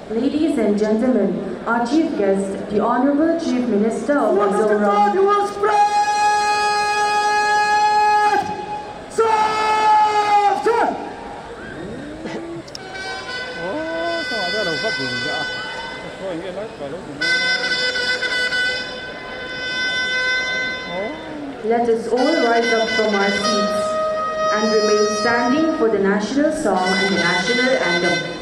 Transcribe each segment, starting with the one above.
Ladies and gentlemen, our chief guest, the Honorable Chief Minister of Mizoram. Let us all rise up from our seats and remain standing for the national song and the national anthem.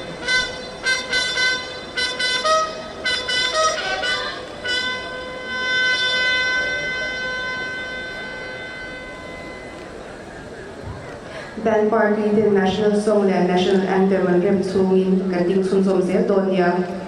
Band Party the national song and national anthem and rem chungin kanting chunsom zel donia.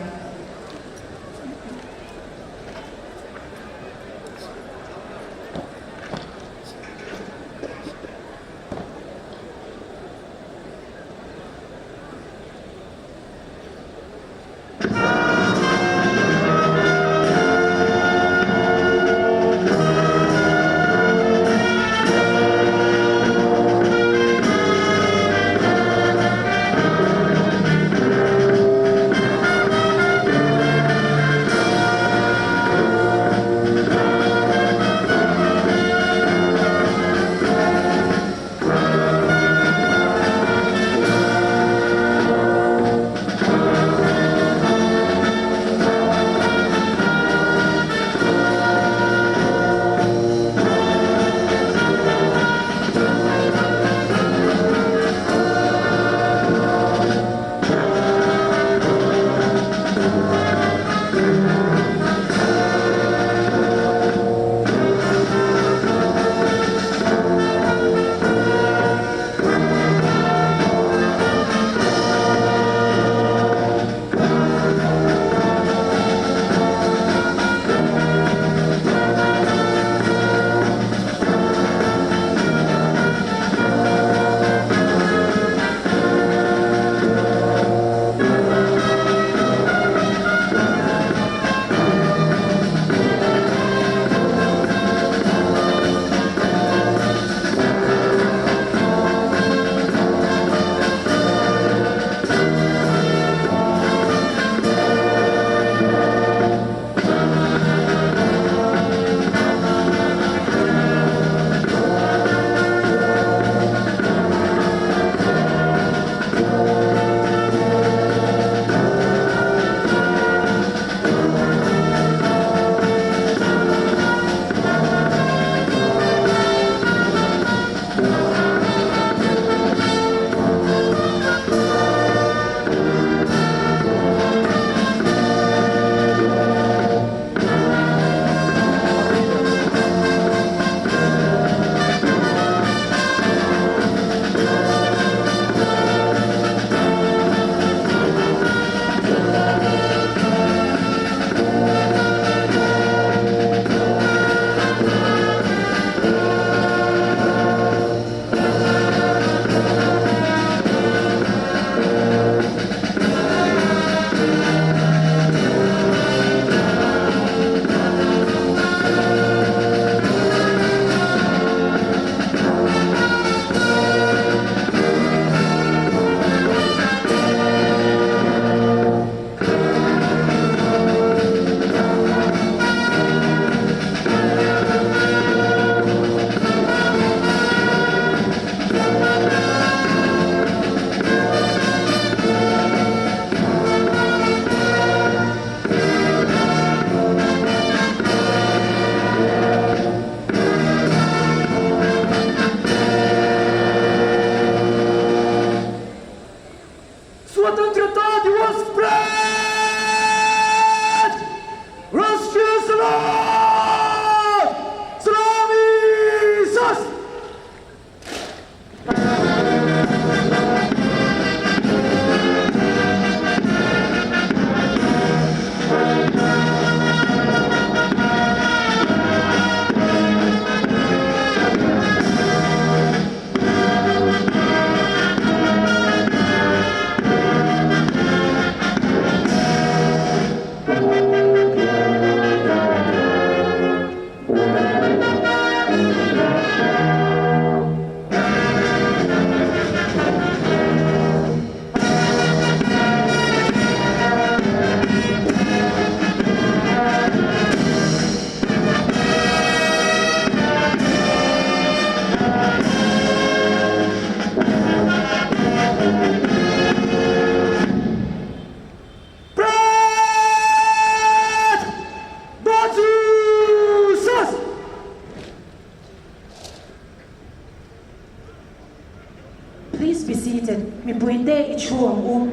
mi puite ichuang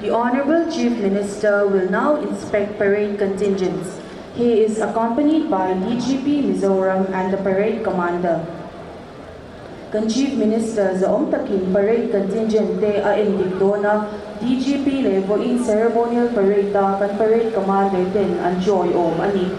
The Honorable Chief Minister will now inspect parade contingents. He is accompanied by DGP Mizoram and the parade commander. Chief Minister Zaomtakin Parade Contingent te aendikdona DGP le Vawiin ceremonial parade ta kan parade commander ten anjoy ani.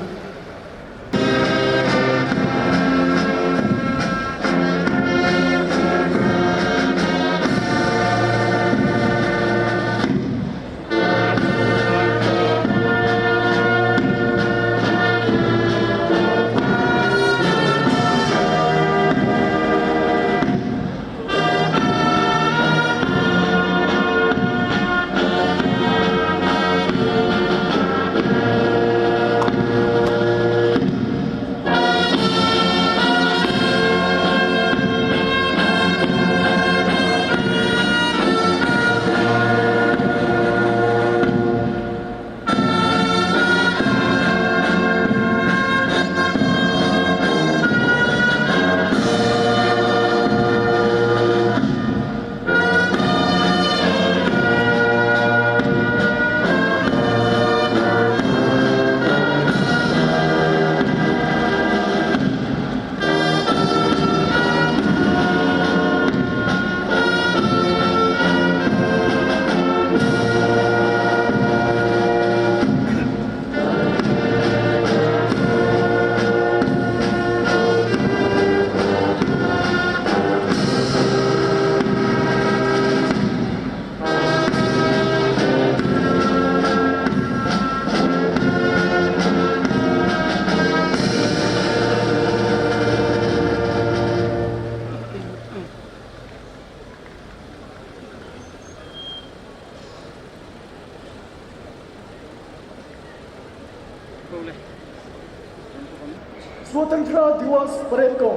स्वतंत्रता दिवस parade को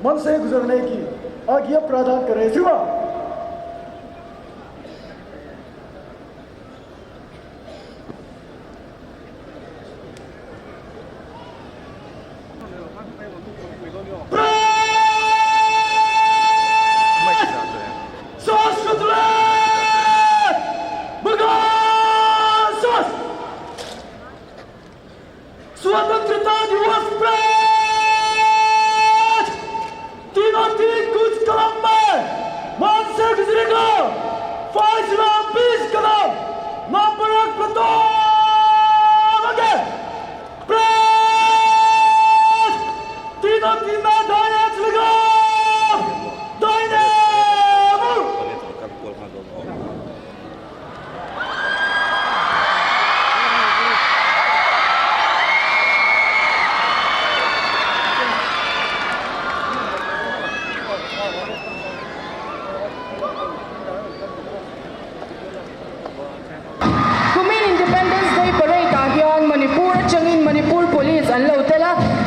मन से गुजरने की आज्ञा प्रदान करें। जुमा स्वतंत्रता दिवस परेड तीनों तीन कुछ कदम में मान से गुजरेगा फासला 20 कदम नाम पर एक प्लेटून आगे परेड तीनों तीन दाएं चलेगा दाहिने मुड़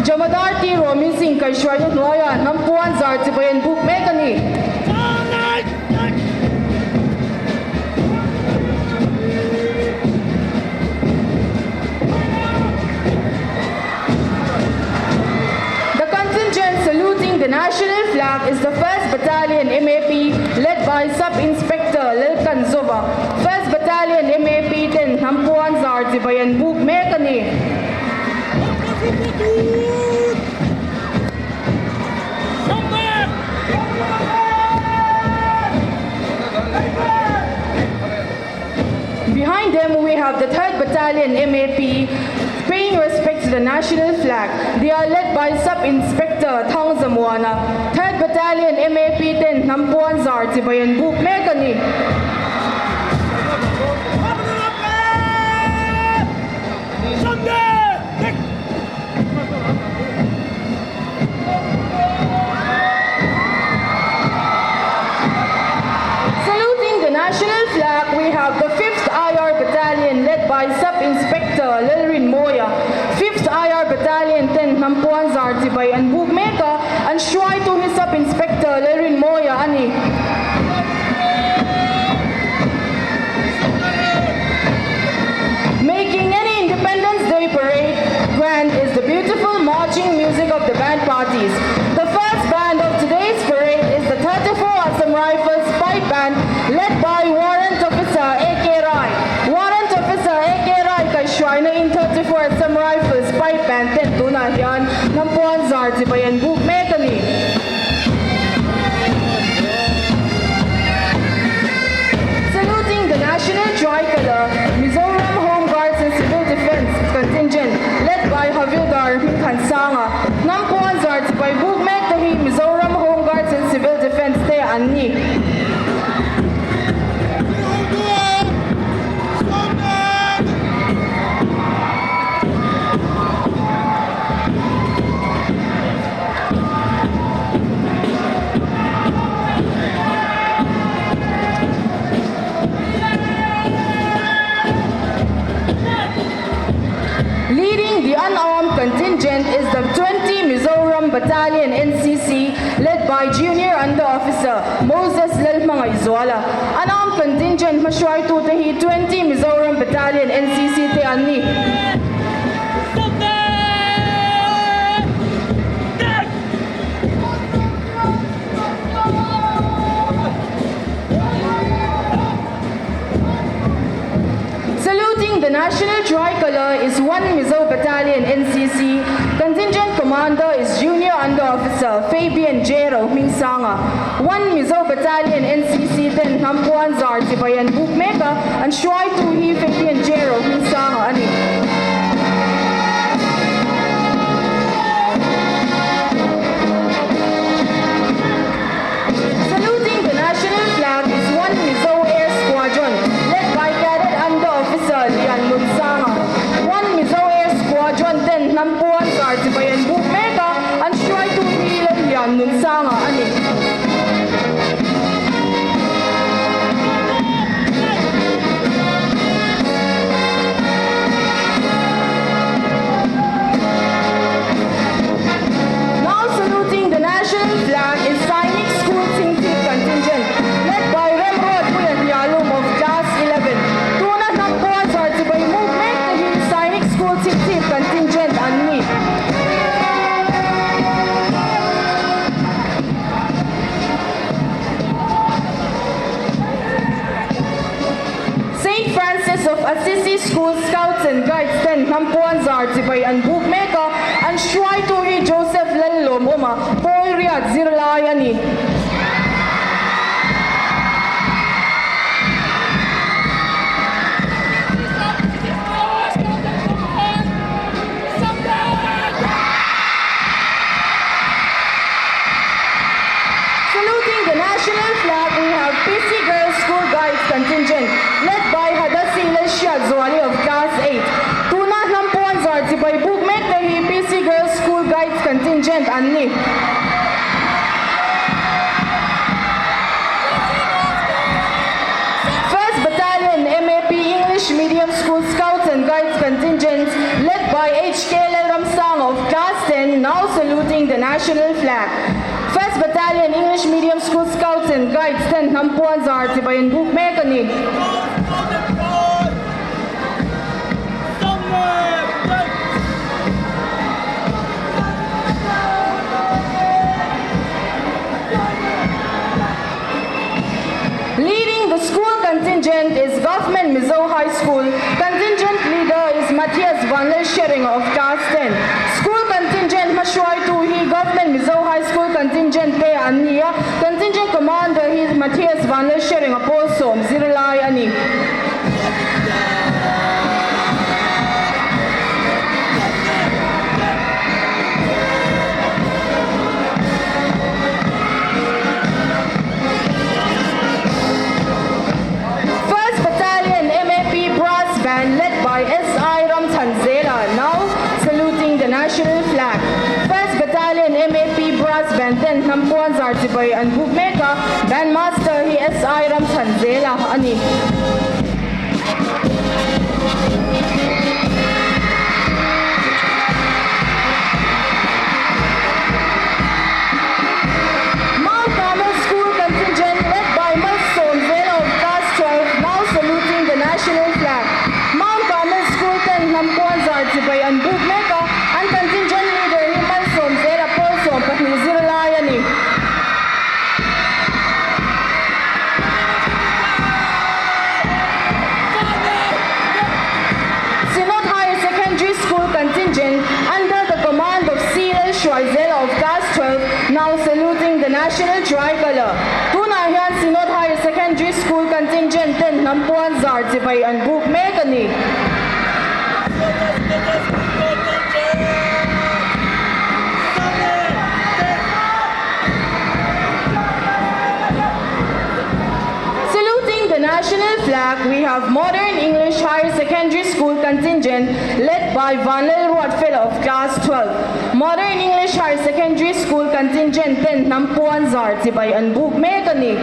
Jamadar ti Romin Singh kay Shwayo Hnaia hnam puanzar chibai buk mekani. The contingent saluting the national flag is the 1st Battalion MAP led by Sub-Inspector Lilkanzova. 1st Battalion MAP 10 hnam puanzar chibai buk mekani. Behind them we have the 3rd Battalion MAP paying respect to the national flag. They are led by Sub-Inspector Tangzamuana. 3rd Battalion MAP 10 hnam puanzar chibai buk mekani. National flag, we have the 5th IR Battalion led by Sub-Inspector Lilrin Moya. 5th IR Battalion 10 hnam puanzar chibai buk meka and shwai to his Sub-Inspector Lilrin Moya ani. chibai and bukna. Saluting the national tricolor, Mizoram Home Guards and Civil Defense Contingent, led by Havildar Kansanga, Nam puanzar chibai bukna Mizoram Home Guards and Civil Defense te anni. Leading the unarmed contingent is the 20 Mizoram Battalion NCC, led by Junior Under Officer Moses Aizawlah. Unarmed contingent Mashwai Tutahi 20 Mizoram Battalion NCC te anni. The national tricolor is 1 Mizo Battalion NCC. Contingent commander is Junior Under Officer Fabian Jero Mingsanga. 1 Mizo Battalion NCC then Hnam puanzar chibai and bukna and Shwai Tuhi Fabian Jero Mingsanga ani. Saluting the national flag is 1 Mizo Air Squadron, led by Cadet Under Officer Lian Lunsanga. 1 Mizo Air Squadron then Hnam puanzar chibai and bukna and Shwai Tuhi Lian Lunsanga ani. Of Assisi School Scouts and Guides then Hnam puanzar chibai and bukna and Shwai Tuhi Joseph Lalluhoma Poiriat Zirlayani. Saluting the national flag, we have PC Girls School Guides Contingent, led by Zwali of Class 8. Tuna Hnam puanzar chibai bukna PC Girls School Guides Contingent anni. First Battalion MAP English Medium School Scouts and Guides Contingent, led by HK Ramsang of Class 10, now saluting the national flag. First Battalion English Medium School Scouts and Guides then Hnam puanzar chibai and bukna ani. Leading the school contingent is Government Mizo High School. Contingent leader is Matthias Vanler Schering of Class 10. School contingent Mashwai Tuhi Government Mizo High School contingent te Ania. Contingent commander is Matthias Vanler Schering of Posom Zirlai Ani. Led by S.I. Ramthanzela, now saluting the national flag. 1st Battalion MAP Brass Band, then Hnam puanzar chibai and bukna, Bandmaster he S.I. Ramthanzela ani. And bookmaker and contingent leader Himan Somzera Polsom Pahilzirlayani. national tricolor. Tuna hian Sinod Higher Secondary School Contingent ten hnam puanzar chibai an buk mek ani. Saluting the national flag, we have Modern English Higher Secondary School Contingent led by Vanel Fellow of Class 12. Modern English Higher Secondary School Contingent ten hnam puanzar chibai an buk mek ani.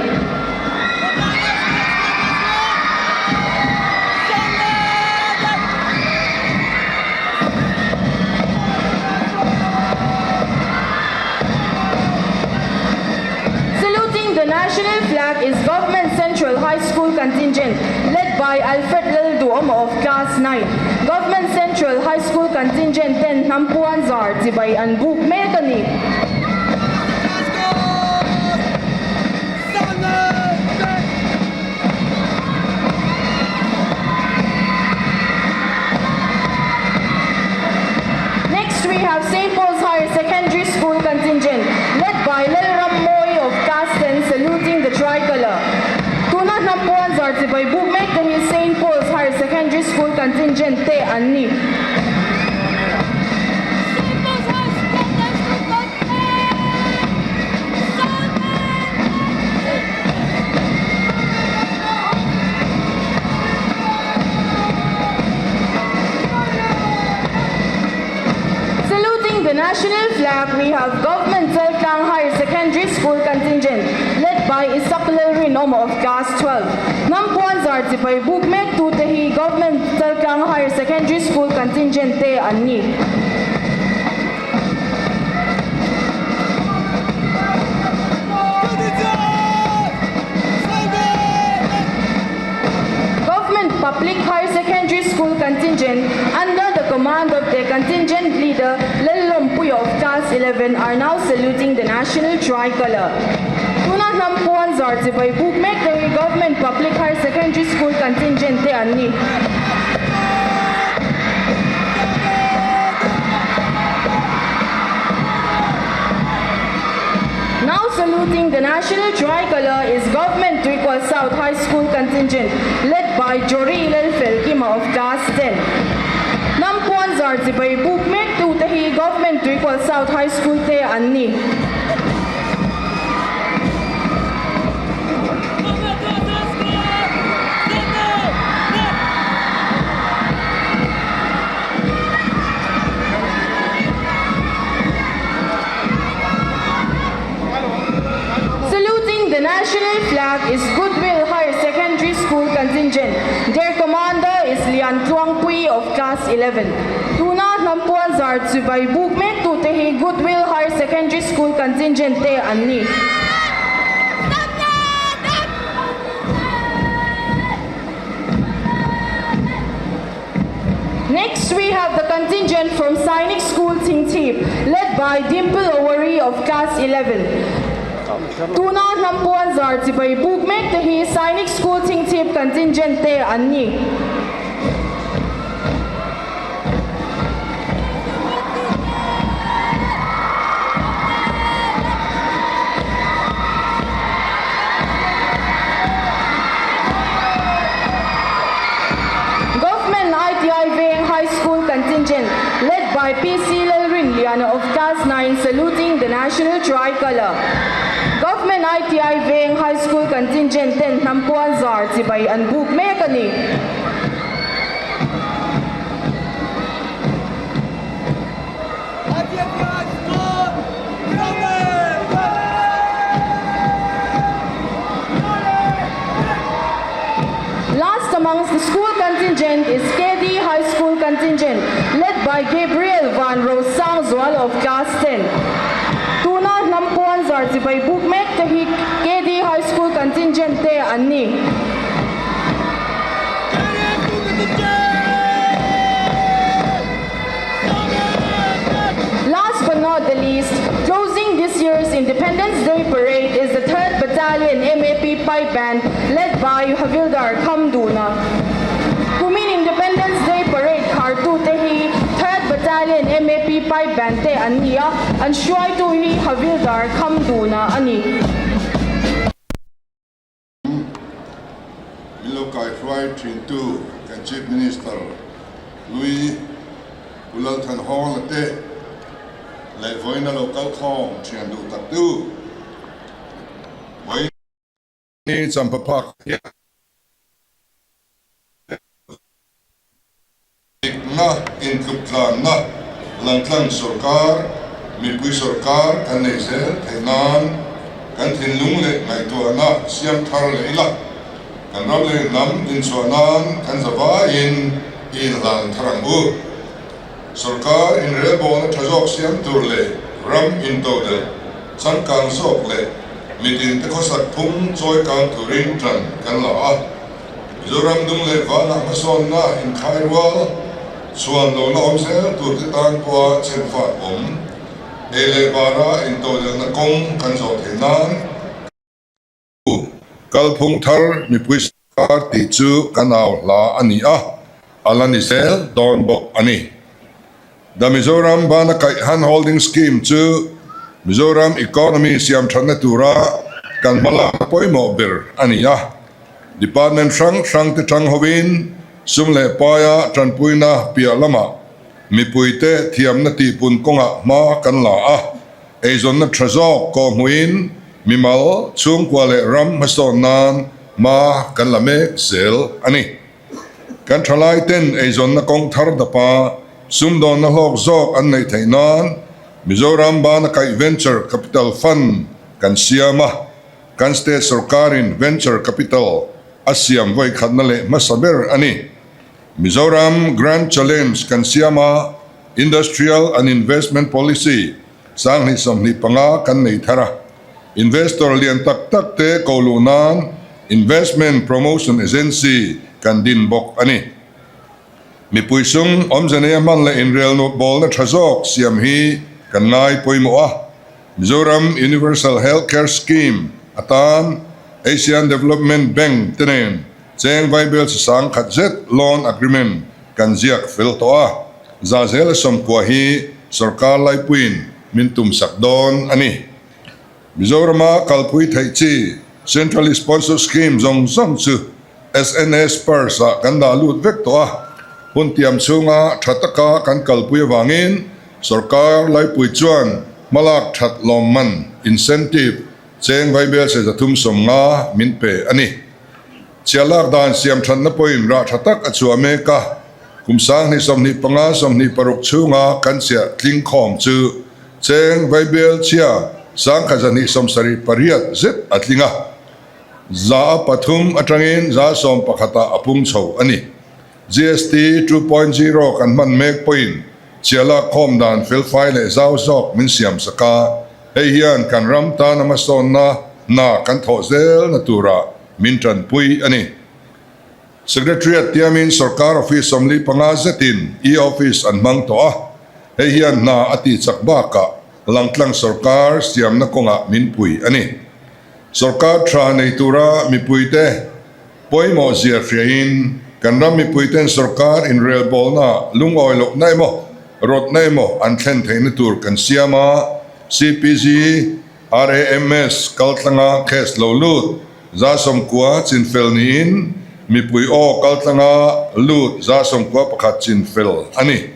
The national flag is Government Central High School Contingent led by Alfred Lalduhoma of Class 9. Government Central High School Contingent ten hnam puanzar chibai an buk mek ani. Next we have St. Paul's Higher Secondary School Contingent led by of Class 10 saluting the tricolor. Tuna hnam puanzar chibai buk mek the St. Paul's Higher Secondary School Contingent te ani. Saluting the national flag, we have Government Telklang Higher Secondary School Contingent led by Aizawl Lammualah of Class 12. Hnam puanzar chibai buk mek tu tehi Government Telklang Higher Secondary School Contingent te ani. Government Public Higher Secondary School Contingent under the command of their contingent leader Lalmmualah of Class 11 are now saluting the national tricolor. Tuna hnam puanzar chibai buk mek the Government Public Higher Secondary School Contingent te ani. Now saluting the national tricolor is Government Tricol South High School Contingent led by Jori Felkima of Class 10. Hnam puanzar chibai buk mek tu tehi Government Tricol South High School te ani. The national flag is Goodwill Higher Secondary School Contingent. Their commander is Lian Pui of Class 11. Tuna hnam puanzar chibai buk mek tu tehi Goodwill Higher Secondary School Contingent te ani. Next we have the contingent from Sainik School Tingtip led by Dimple Owari of Class 11. Tuna hnam puanzar chibai buk mek tehi Sainik School Tingtip Contingent te ani. Government ITI Vawiin High School Contingent led by PC Lalrin Liana of Class 9 saluting the national tricolor. Government ITI Vawiin High School Contingent ten hnam puanzar chibai an buk mek ani. Last amongst the school contingent is KD High School Contingent led by Gabriel Van Rosang Zwal of Class 10. Tuna hnam puanzar chibai buk mek tehi KD High School Contingent te ani. Last but not the least, closing this year's Independence Day Parade is the 3rd Battalion MAP Pipe Band led by Havildar Khamduna. Kumin Independence Day Parade Hartu Tehi 3rd Battalion MAP chibai bante ania an shuai tu hi havildar kham duna ani Milokai Fry Trin 2 and Chief Minister Pu Lalduhoma Lai Vawiin local Kong Chian Du Tatu Zalenna Champha Aizawlah in Khuallian Langtlang Sarkar Mipui Sarkar kan Aizawl Thainan kan Thinlung le ngai tuana siam thar le ila kan ram le nam in chuanan kan Vawiin in lan tharang bu Sarkar in rebon thajok siam tur le ram in todel changkang sok le mitin te khosak phum choi kang turin tran kan la a Mizoram dung le vala hmasawnna in khairwal chuan lo na omsel tur te tan kwa chen fat ele bara in todel na kong kan zo thenan kalphung thar mipui Sarkar ti chu kanaw la ani a alani sel don bok ani the Mizoram bana kai han holding scheme chu Mizoram economy siam thana tura kan mala poimo bir ani a department hrang te thang hovin sumle paya tranpuina pia lama mipuite thiam na ti pun konga ma kan la a Aizawl na thrazok ko hmuin mimal chung kwale ram hmasawnna ma kan lame zel ani kan thalai ten Aizawl na kong thar dapa sumdon na hok zok an nei thainan Mizoram bana kai venture capital fund kan siama kan state sarkarin venture capital asiam voi khatna le masaber ani Mizoram grand challenge kan siama industrial and investment policy sang hi som ni panga kan nei thara investor lian tak tak te kolunan investment promotion agency kan din bok ani mi puisung omjane man la in real no bol na thazok siam hi kan ngai poimo a Mizoram Universal Healthcare Scheme atan Asian Development Bank tenen cheng viable sang khatzet loan agreement kan ziak fil to a zazel som kwa hi sarkar lai puin min tum sakdon ani Mizorama kalpui thaichi centrally sponsored scheme zong chu SNS per sa kan da lut vek to a puntiam chunga thataka kan kalpui wangin sarkar lai pui chuan malak that lawmman incentive cheng viable se zathum somnga min pe ani chialak dan siam than na poin ra thatak achu ameka kumsang ni somni panga somni paruk chunga kan sia tling khom chu cheng viable chia sang khazani somsari pariat zet atlinga za pathum atangin za som pakhata apung chho ani GST 2.0 kan man mek point chiala khom dan fil file zau zok min siam saka hian kan ram ta hmasawnna na kan thozel natura min tran pui ani secretariat tiamin sarkar office somli panga zetin office an mang to a hian na ati chakba ka langtlang sarkar siam na konga min pui ani sarkar tra nei tura mi puite poimo zia friain kan ram mi puiten sarkar in real bolna lungoi lok nai mo rot nai mo an thlen thein tur kan siama CPG RAMS kaltlanga kes lo lut za som kwa chin fel niin mi pui o kaltlanga lut za som kwa pakhat chin fel ani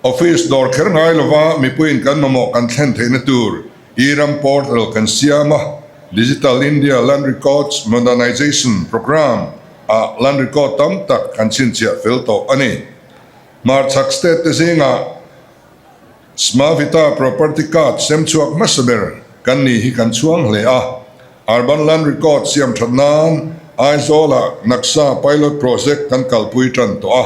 office dor kher ngai lova mi puin kan mamo kan thlen thein tur iram portal kan siama digital India land records modernization program a land record tam tak kan chin chia fel to ani mar chak state te zinga smavita property card sem chuak masaber kan ni hi kan chuang hle a urban land record siam thadnan Aizawl naksa pilot project kan kalpui tran to a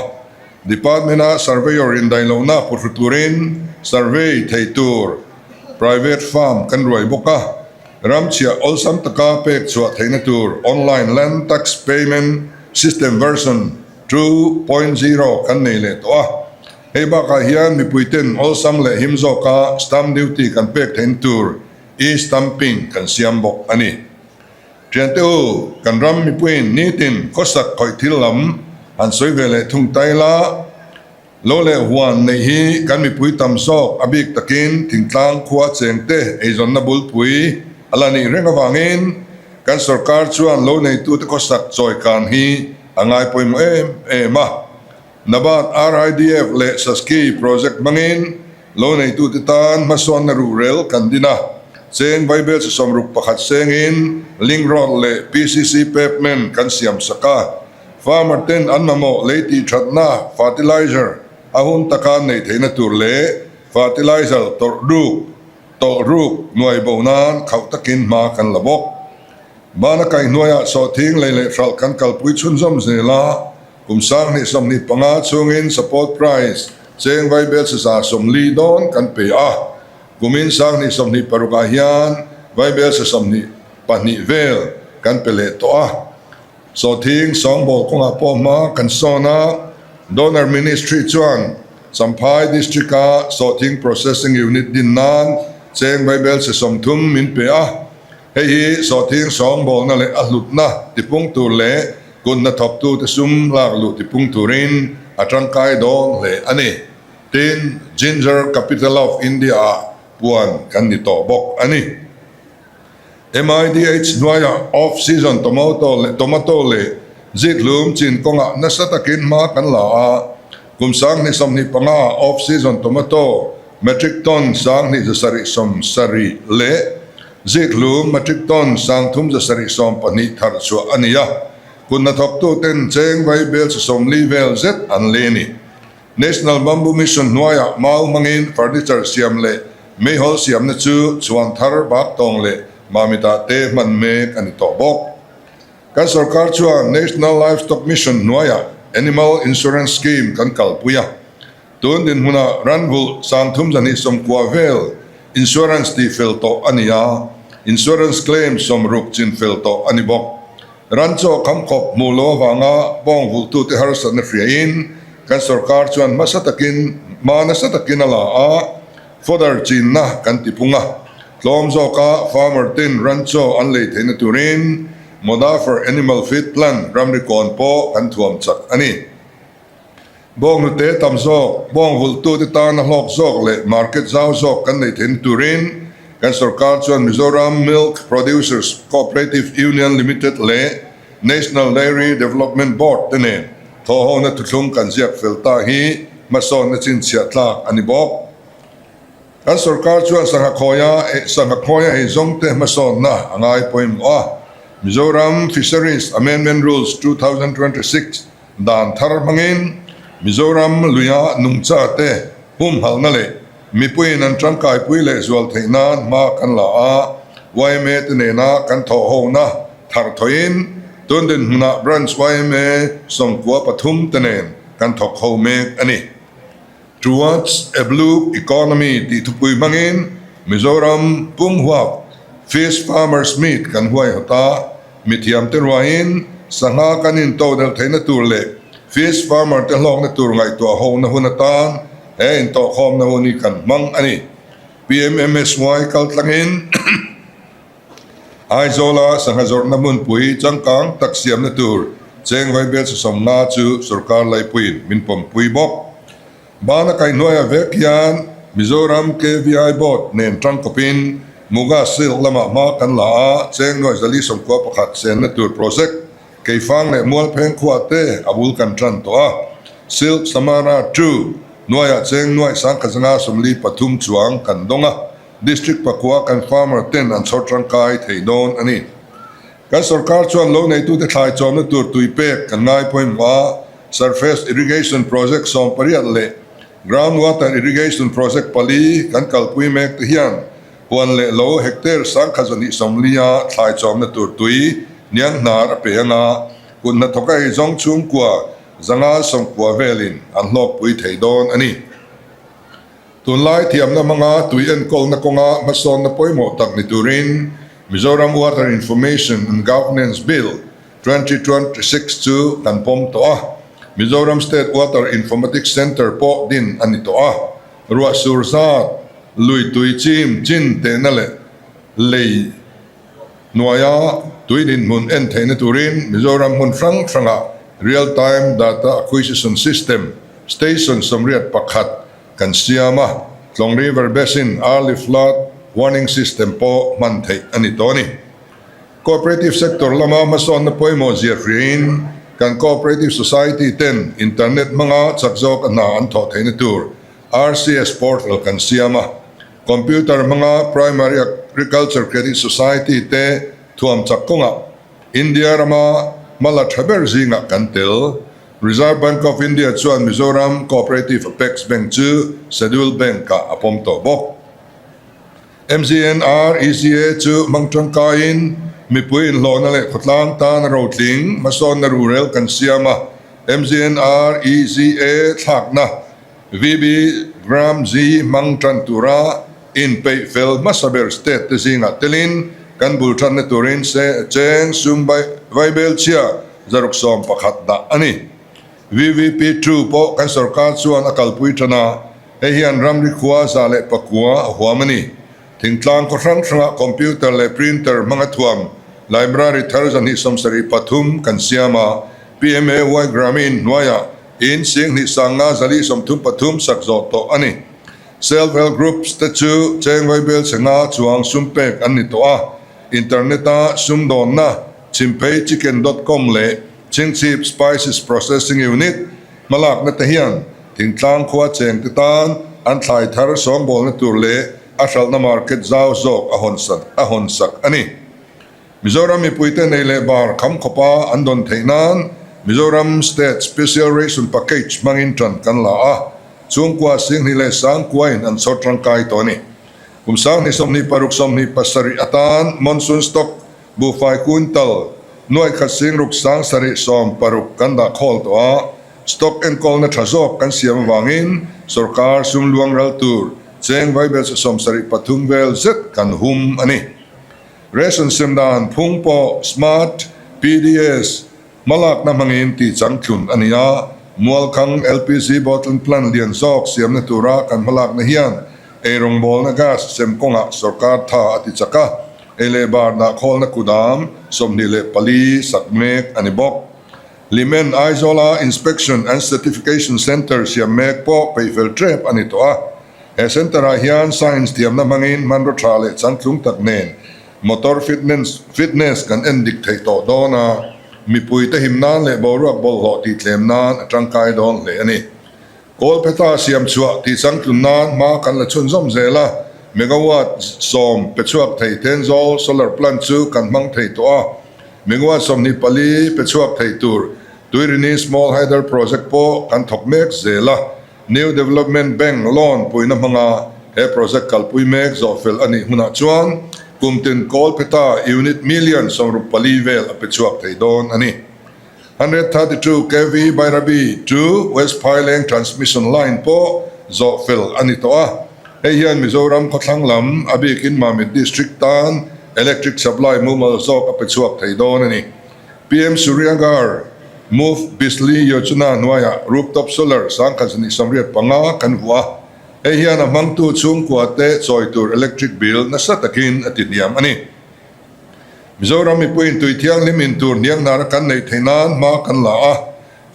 department a surveyor in dailona purturin survey theitur private farm kan roi boka ramchia olsam taka pek chuat theina tur online land tax payment system version 2.0 kan nei le to a heba ka hian mi puiten olsam le himzo ka stamp duty kan pek thein tur e-stamping kan siam bok ani trianteu kan ram mi puin nitin kosak khoi thilam an soivele thung taila lo le huan nei hi kan mi pui tam sok abik takin thingtlang khuwa chengte eizon na bul pui alani renga wangin kan sarkar chuan lo nei tu te ko sak choi kan hi angai poim ma nabat RIDF le saski project mangin lo nei tu te tan hmasawnna rural kan dina cheng bible sa somruk pakhat sengin lingrod le PCC pavement kan siam saka farmer ten anmamo leiti thatna fertilizer ahun taka nei theina tur le fertilizer torruk nuai bonan khau takin ma kan labok bana kai nuaya so thing le fral kan kalpui chunzom zela kumsang ni som ni panga chungin support price cheng bible sa som li don kan pe kumin sang ni som ni paruka hian bible sa som ni pani vel kan pele to so thing song bol ko nga po ma kan sona donor ministry chuan Sampai district so thing processing unit din nan cheng bible sa som thum min pe hei so thing song bol na le ahlut na tipung tur le kun na thop tu te sum lak lu tipung turin atangkai don le ani tin ginger capital of India puan kan ni to bok ani MIDH nuaya off season tomato le zitlum chin konga nasatakin ma kan la kumsang ni som ni panga off season tomato metric ton sang ni sari som sari le zitlum metric ton sang thum sari som pani thar chu ania kun na thok tu ten cheng bible som level z an leni National Bamboo Mission nuaya mau mangin furniture siam le me hol siam na chu chuan thar bak tong le mamita te man me kan to bok kan sarkar chuan National Livestock Mission nuaya animal insurance scheme kan kalpuya tun din huna ranbul sang thum jani som kwavel insurance ti felto ania insurance claim som ruk chin felto ani bok rancho kamkhop mulo wanga bong vultu te harsan na friain kan sarkar chuan manasatakin ala fodar chin na kan tipunga lawmzo ka farmer tin rancho anlei theina turin moda for animal feed plan ramrikon po kan thuam chak ani bong te tamzo bong vultu te tan hlok zok le market zau zok kan nei thein turin kan sarkar chuan Mizoram Milk Producers Cooperative Union Limited le National Dairy Development Board tene thoho na tutlung kan ziak felta hi mason na chin chiatla ani bok kan sarkar chuan sangha khoya e zongte hmasawnna angai poim Mizoram Fisheries Amendment Rules 2026 dan thar mangin Mizoram luya nungcha te halna le mipuin an tangkai pui le zual theinan ma kan la waime te na kan thoho na thar thoin tundin huna branch waime songkwa pathum tenen kan thok ho me ani towards a blue economy di tupui mangin Mizoram pumhuap fish farmers meet kan huai hota mithiam te ruain sanga kanin to dal theina tur le fish farmer te hlok na tur ngai to ho na hunatan in to khom na huni kan mang ani PMMSY kaltlangin Aizawl sanga zor na mun pui changkang taksiam na tur cheng vai bel som na chu sarkar lai puin min pom pui bok bana kai noya vekian Mizoram KVI bot nen trangkopin muga sil lama ma kan la cheng noi zali som ko pakhat sen na tur project kei fang le mol pheng khuate abul kan tran to silk samara 2 noya cheng noi sang khazanga somli pathum chuang kan donga district pakwa kan farmer ten an sortrang kai theidon ani kan sarkar chuan lo nei tu te thlai chom na tur tuipe kan ngai poim surface irrigation project som pariat le groundwater irrigation project pali kan kalpui mek te hian puan le lo hectare sang khazani somlia thlai chom na tur tui niang nar pe anga kun na thokai zong chung kwa zanga som kwa velin an hlok pui theidon ani tunlai thiam na manga tui en kol na konga mason na poimo tak ni turin Mizoram Water Information and Governance Bill 2026 to kan pom to Mizoram State Water Informatics Center po din anito ruwa sursat lui tui chim chin te na le lei nuaya tui din mun en theina turin Mizoram mun hranga real time data acquisition system station somriat pakhat kan siama Long River Basin early flood warning system po manthei ani toni cooperative sector lama hmasawnna poimo ziarin kan cooperative society 10 internet mga chakjok na antho theina tur RCS portal kan siama computer mga primary agriculture credit society te thuam chakkonga India rama mala thaber zinga kantel Reserve Bank of India chuan Mizoram Cooperative Apex Bank chu Schedule Bank ka apom to bok MZNR ECA chu mangtangkain mipuin lona le khotlang tan rotling hmasawnna rural kan siama MZNR ECA thakna VB Gram Z mangtantura in Peifel Masaber State zinga telin kan bulthan na turin se cheng sumbai vaibel chia zaruksom pakhat da ani VVP2 po kan sarkar chuan akalpui thana hian ramri khuwa zale pakua huamani thingtlang ko hrang computer le printer mga thuam library tharzan hi somsari pathum kan siama PMA ramin hnaia in sing ni sanga zali somthum pathum sakzo to ani self-help groups tachu cheng vaibel senga chuang sumpek ani to a interneta sumdon na chimpeichicken.com le Ching Cheap Spices Processing Unit malak na tahian tingtlang khuwa cheng titan an thlai thar song bol na turle asal na market zaw zok ahonsak ani Mizoram ipuite neile bar kham khopa andon theinan Mizoram State Special Ration Package mangintran kan la a chung kwa sing ni le sang kwain an sotrang kai toni kumsang ni somni paruk somni pasari atan monsoon stock bufai kuntal Noi khasing ruksang sari som paruk kanda khol to a stock and call na thazok kan siam Vawiin sarkar sumluang raltur cheng vaibel som sari pathumvel zet kan ani ration semdan phungpo smart PDS malak na mangin ti changthun ania mualkhang LPG bottle plan lian zok siam na tura kan malak na hian erong bol na gas sem konga sarkar tha ati chaka ele bar na khol na kudam somnile pali sakmek anibok limen Aizawl Inspection and Certification Center siam mek po peifel trap anito a center hian science tiam na mangin manro thale changtlung taknen motor fitness kan endik theito dona mipui te himnan le boruak bol ho ti tlemnan atangkai don le ani kolpeta siam chua ti changtlun nan ma kan la chun zom zela megawatt som pechuak thei tenzol solar plant chu kan mang thei to a megawatt som ni pali pechuak thei tur tuirini small hydro project po kan thokmek zela new development bank loan puina manga he project kalpui mek zo fel ani huna chuan kumtin kolpeta unit million som rupali vel pechuak thei don ani 132 kV by Rabi to West Piling transmission line po zo fel ani to a hian Mizoram Khuallian abikin Mamit district tan electric supply mumal zok apechuak theidon ani PM Suryagar move bisli yojana hnaia rooftop solar sangkazani samriat panga kanwa hian amang tu chung kwate choitur electric bill na satakin atiniam ani Mizoram ipuin tuitiang limin tur niang nar kan nei theinan ma kan la a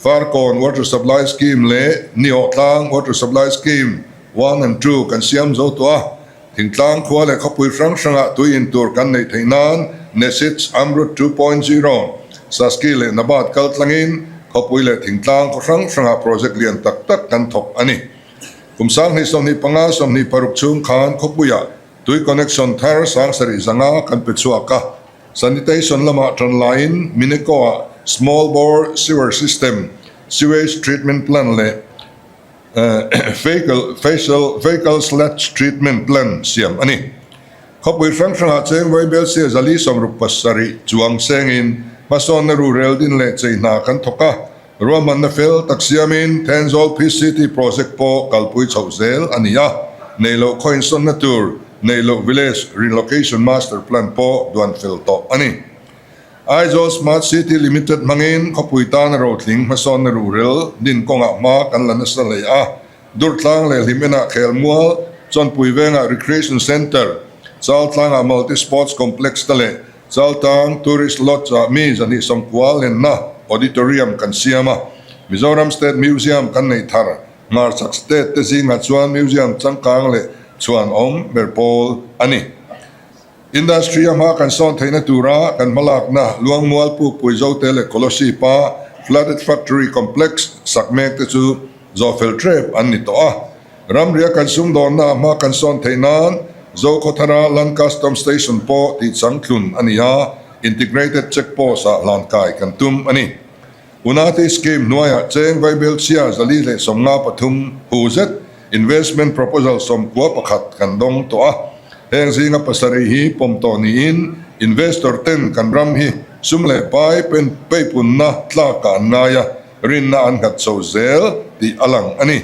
Farkon water supply scheme le Niotlang water supply scheme 1 and 2 kan siam zo to a thingtlang khwa le khapui hrang hranga tuin tur kan nei theinan nesits amrut 2.0 saski le nabat kaltlangin khapui le thingtlang hrang hranga project lian tak tak kan thok ani kumsang ni somni panga somni paruk chung khan khopuya tui connection thar sang sari zanga kan pechuaka sanitation lama tran line minikoa small bore sewer system sewage treatment plan le fecal sludge treatment plan siam ani khopui hrang hranga cheng vaibel se zali somrup pasari chuang sengin hmasawnna rural din le cheina kan thoka roman na fel taksiamin Aizawl Peace City project po kalpui chauzel ania neilo khoinson na tur neilo village relocation master plan po duan fel to ani Aizawl Smart City Limited mangin kapuitan rotling hmasawnna rural din konga ma kan lanas na lea durtlang le limena khelmual chon puivenga recreation center chaltlanga multi sports complex tale chaltang tourist lot cha mi zani som Khuallian na auditorium kan siama Mizoram State Museum kan nei thar Ngarsak State te singa chuan museum changkang le chuan berpol ani industry ama kan son theina tura kan malak na luangmual pu puizo te le kolosi pa flooded factory complex sakmek te chu zofel trap ani to a ramria kan sumdon na ma kan son theinan zo khothara land custom station po ti changklun ania integrated checkpost a lankai kan tum ani unati scheme nuaya cheng viable sia zali le somnga pathum huzet investment proposal som kwa pakhat kan dong to a heng zinga pasari hi pomto niin investor ten kan ram hi sumle pai pen peipun na tla ka hnaia rin na an khat so zel ti alang ani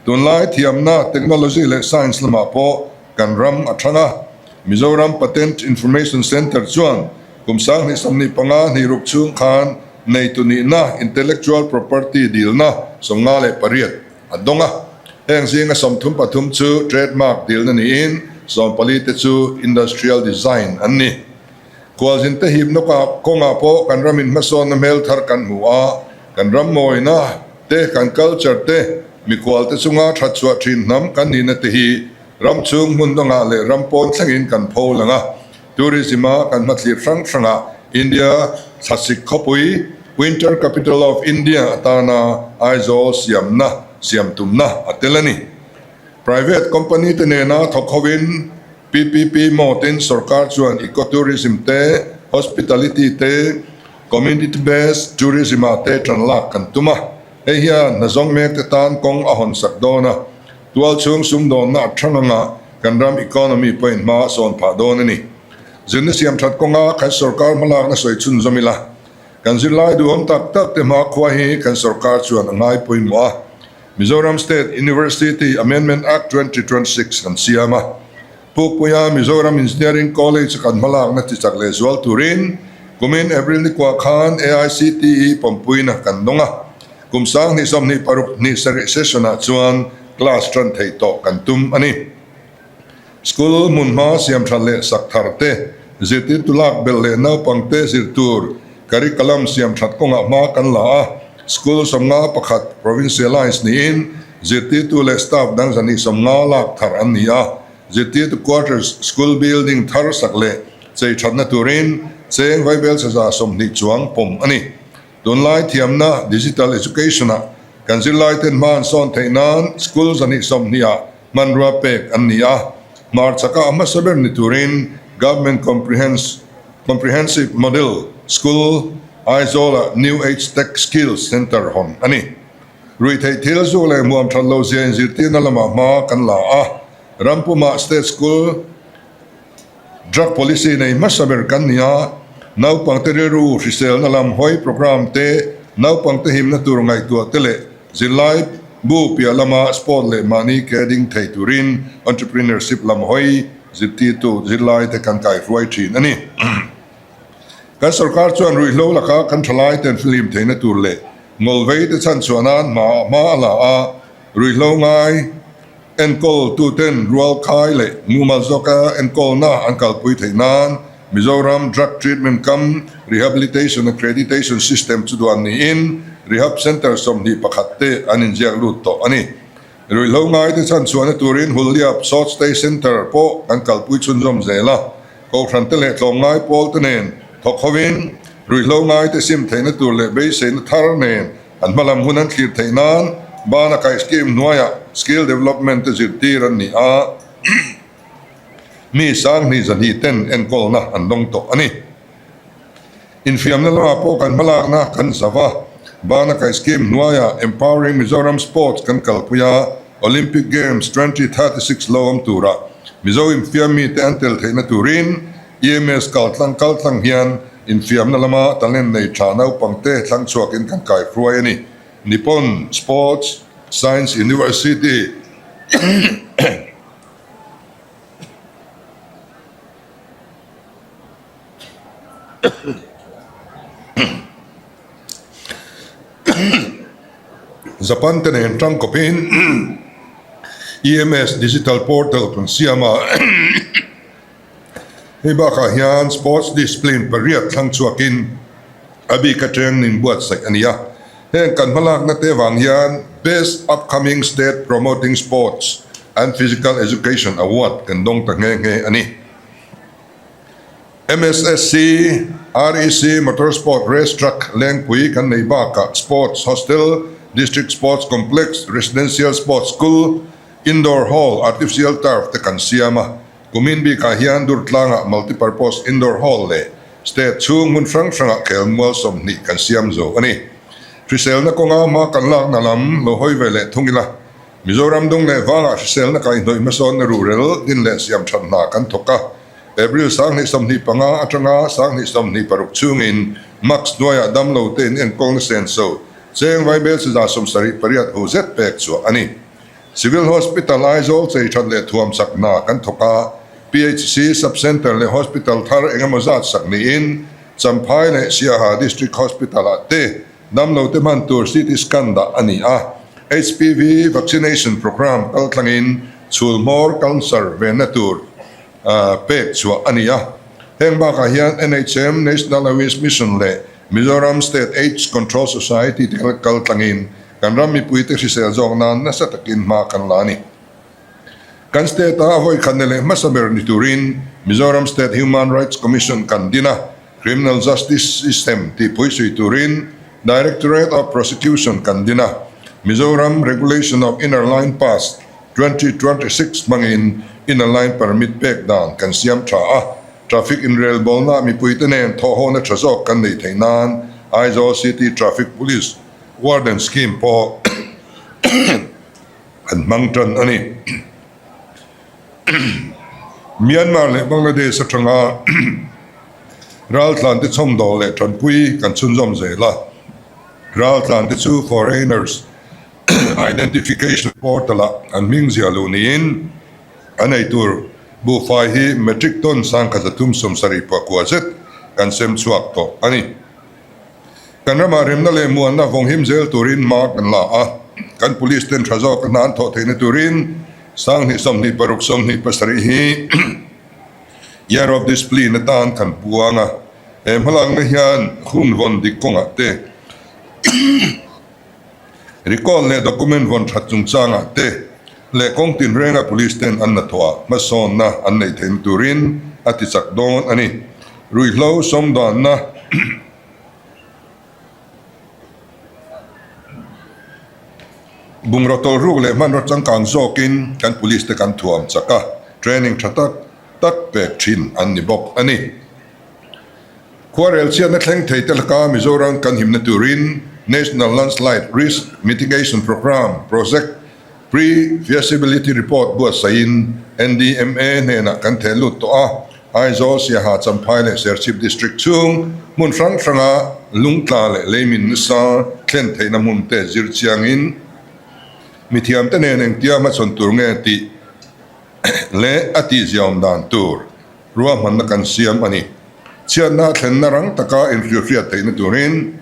tunlai thiam na technology le science lama po kan ram athanga Mizoram Patent Information Center chuan kumsang ni samni panga ni rukchung khan nei tuni na intellectual property deal na songa le pariat adonga heng zinga somthum pathum chu trademark deal na niin som palite chu industrial design anni Khuallian te him no ka konga po kan ramin hmasawnna mel thar kan hmuh kan ram moi na te kan culture te mi khwal te chunga thatchua thin hnam kan ni na te hi ram chung mun donga le rampon thlangin kan pho langa tourism kan matli hrang India thasik khopui winter capital of India atana Aizawl siamtumna atelani private company te ne na thokhowin PPP motin sarkar chuan ecotourism te hospitality te community based tourism te tranlak kan tuma hian na zong mek te tan kong ahon sakdona tual chung sumdon na thranga kan ram economy point ma son phadon ani zin siam that konga khai sarkar malak na soi chun zomila kan zilai duom tak te ma khwa hi kan sarkar chuan angai point mo Mizoram State University Amendment Act 2026 kan siama Pupuya Mizoram Engineering College kan malak na ti chakle zual turin kumin April ni kwa khan AICTE pompuina kan donga kumsang ni som ni paruk ni session na chuan class tran thei to kan tum ani school munma siam thale saktharte ziti tulak belle nau pangte sirtur curriculum siam that konga ma kan la school somnga pakhat provincialize niin ziti tu le staff dang zani somnga lak thar ania ziti tu quarters school building thar sakle chei thatna turin cheng viable sa som ni chuang pom ani donlai thiamna digital education kan zilai ten man son theinan school zani som nia manrua pek ania mar chaka ama saber ni turin government comprehensive model school Aizawl New Age Tech Skills Center hon ani rui thei thil zu le muam thallo zian zirti na lama ma kan la rampuma state school drug policy nei masaber kan nia nau pangtere ru risel na lam hoi program te nau pangte him na tur ngai tu tele zilai bu pia lama sport le mani keding thei turin entrepreneurship lam hoi ziti tu zilai te kan kai ruai thin ani kan sarkar chuan rui lo laka kan thalai ten film theina tur le ngolvei te chan chuanan ma la rui lo ngai enkol tu ten rual khai le ngumal zoka enkol na ankal pui theinan Mizoram Drug Treatment Cum Rehabilitation Accreditation System chuduan niin rehab center som ni pakhatte anin jiang lut to ani rui lo ngai te chan chuan turin huliap sort stay center po ankal pui chun zom zela ko thante le tlom ngai pol tenen thokhowin rui lo ngai te sim theina tur le be sen thar nen an malam hunan thlir theinan bana kai scheme nuaya skill development te zirtir an ni mi sang ni zani ten enkol na andong to ani infiam na la po kan malak na kan sawa bana kai scheme nuaya empowering Mizoram sports kan kalpuya Olympic Games 2036 lawm tura Mizoram fiami te antel theina turin EMS kaltlang hian infiam na lama talen nei thanau pangte thlang chuakin kan kai fruai ani Nippon Sports Science University Japan tenen tang kopin EMS digital portal pun siama hebaka hian sports discipline pariat thlang chuakin abi ka training nin buatsaih ania heng kan malak na te wang hian Best Upcoming State Promoting Sports and Physical Education Award kan dong ta nge ani MSSC REC Motorsport Race Track Lengpui kan nei baka Sports Hostel District Sports Complex Residential Sports School Indoor Hall Artificial Turf te kan siama kumin bi ka hian dur tlanga multipurpose indoor hall le state chung mun hrang hranga kelmual som ni kan siam zo ani trisel na konga ma kan lak na lam lo hoi vele thungila Mizoram dong le wanga trisel na kai noi hmasawnna rural din le siam than na kan thoka April sang ni som ni panga atanga sang ni som ni paruk chungin max noya dam lo ten en kong sen so cheng vai bel sa som sari pariat ho zet pek chu ani Civil Hospital Aizawl chei that le thuam sak na kan thoka PHC Subcenter le Hospital thar engamozat sak ni in champhai le siaha District Hospital ate namlo te man tur city skanda ani a HPV vaccination program kaltlangin chulmor cancer venatur pek chua ani a heng ba ka hian NHM National Awareness Mission le Mizoram State AIDS Control Society kaltlangin kan rami puite sisel zong nan na sa takin ma kan lani kan state avoid kanele masamer ni turin Mizoram State Human Rights Commission kan dina Criminal Justice System ti puisui turin Directorate of Prosecution kan dina Mizoram Regulation of Inner Line Pass 2026 mangin Inner Line Permit Pek Dan kan siam tra Traffic in Rail Bolna mi puite nen thoho na chazok kan nei thainan Aizawl City Traffic Police Warden Scheme po an mangtan ani Myanmar le Bangladesh atanga ral tlan te chom do le tran pui kan chunjom zela ral tlan te chu foreigners identification portal an mingzia lu niin anei tur bu fai hi metric ton sang ka tum som sari pa kwazet kan sem chuak to ani kan rama remna le muan na vong him zel turin mak an la kan police ten thazok nan tho theine turin sang ni som ni paruk som ni pasari hi year of discipline tan kan buanga halang na hian hun von dik konga te recall le document von thatchung changa te le kong tin renga police ten an na thoa hmasawnna an nei thein turin ati chak don ani rui hlo som dan na bungrotol ruk le man rot changkang zokin kan police te kan thuam chaka training thatak tak pek thin an ni bok ani Khuallian sian na thleng thei telka Mizoram kan himna turin National Landslide Risk Mitigation Program Project Pre-Feasibility Report buatsaih NDMA nena kan thelut to Aizawl siaha champhai le Serchip District chung mun hrang hranga lungtla le leimin sa thlen theina mun te zir chiangin mithiam te nen engtia ma chon tur nge ti le ati ziam dan tur ruam man kan siam ani chian na thlen na rang taka in riya theina turin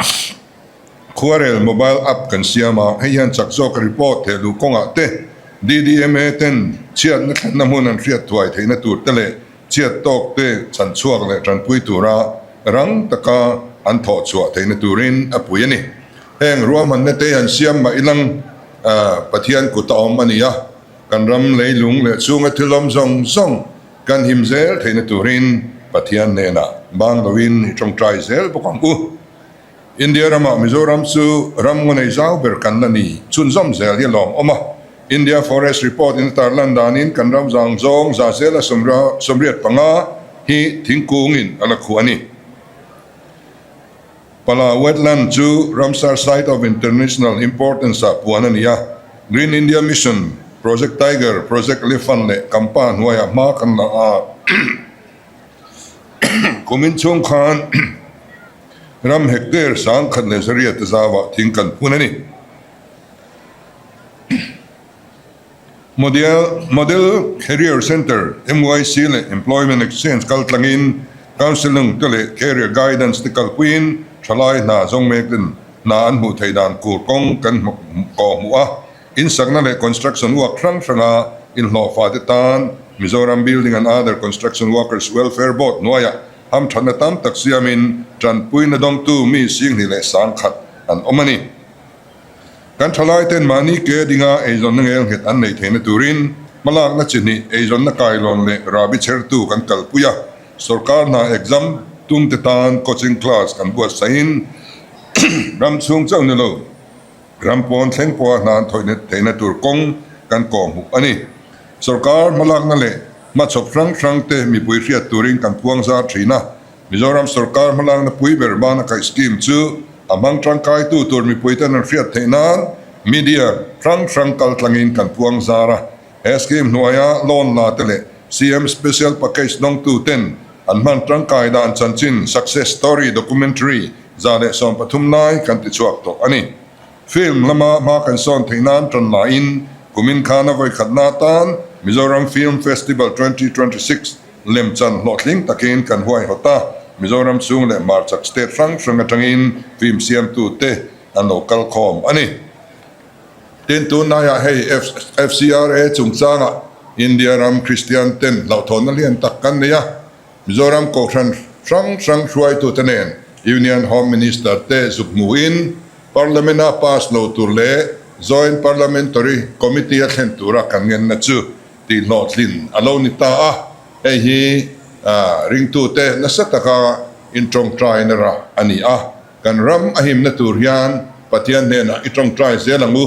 Khuallian mobile app kan siama hian chakzok report he lu konga te DDMA ten chian na thlen na mun an riya thuai theina tur te le chiat tok te chan chuak le tran pui tura rang taka an tho chua theina turin apui ani heng ruam man te an siam ma ilang pathian ku taom ania kan ram leilung le chunga thilom zong zong kan himzel theina turin pathian nena bang Vawiin trong trai zel bokang India rama Mizoram chu ram ngonei zau ber kan nani chun zom zel hi lom oma India Forest Report in Tarlangin kan ram zang zong za zela somriat panga hi thingkungin ala khuani Pala wetland chu Ramsar site of international importance sa puanania Green India Mission Project Tiger Project Elephant le kampan huaya ma kan la kumin chung khan ram hectare sang khan le saria tazawa thingkan punani Model Career Center MYC le Employment Exchange kaltlangin counseling tele career guidance te kalpuin thalai na zong mekin na an hmuh theidan kur kong kan ko hmuh in sakna le construction work hrang hranga in hlo fa te tan Mizoram Building and Other Construction Workers Welfare Board noya ham thana tam tak siamin tran puina dong tu mi sing ni le sang khat an omani kan thalai ten mani ke dinga ezon ngel het an nei thena turin malak na chini ezon na kailon le rabi chertu kan kalpuya sarkar na exam tum te tan coaching class kan buatsaih ram chung chau ne lo ram pon thleng po nan thoine thena tur kong kan kom hu ani sarkar malak na le ma chop hrang te mi pui riat turin kan puanzar thina Mizoram sarkar malak na pui berba na ka scheme chu amang trangkai tu tur mi pui tan riat thena media hrang kaltlangin kan puanzara scheme hnaia lawmna tele CM special package nong 210 an man trangkai dan chanchin success story documentary zale som pathumnai kan ti chuak to ani film lama ma kan son theinan tran la in kumin khana voi khatna tan Mizoram Film Festival 2026 lemchan hlotling takin kan huai hota Mizoram chung le marchak state hrang atangin film CM2 te an local khom ani tin tu na ya hey FCRA chungchanga India ram Christian ten lau thon lian tak kan ne ya Mizoram ko hrang hruai tu tenen Union Home Minister te Vawiin Parliament pass lo turle joint parliamentary committee a khentura kan ngen na chu ti hlotlin alo ni ta a hi ring tu te na sataka in trong trai na ra ani kan ram ahim na tur hian patian ne na itong trai zelangu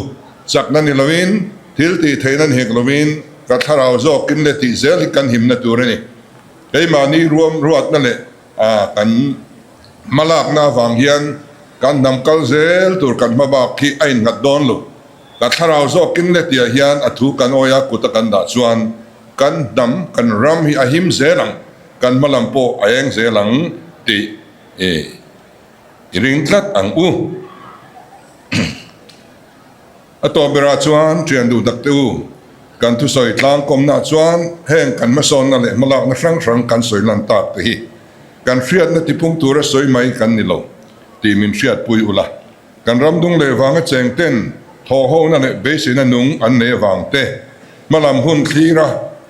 sakna ni lawin thil ti theinan hek lawin ka tharau zo kin le ti zel kan him na tur ni kai mani ruam ruat na le kan malak na wang hian kan namkal zel tur kan mabak khi ain ngat don lu ka tharau zo kin le tia hian athu kan oya kutakan da chuan kan dam kan ram hi ahim zelang kan malampo ayeng zelang ti ringtlat ang ato bera chuan trian du dak tu kan tu soi tlang kom na chuan heng kan hmasawnna le malak na hrang kan soi lan tak te hi kan hriat na tipung tura soi mai kan nilo ti min hriat pui ula kan ramdung le wanga cheng ten tho ho na le base na nung an ne wang te malam hun thira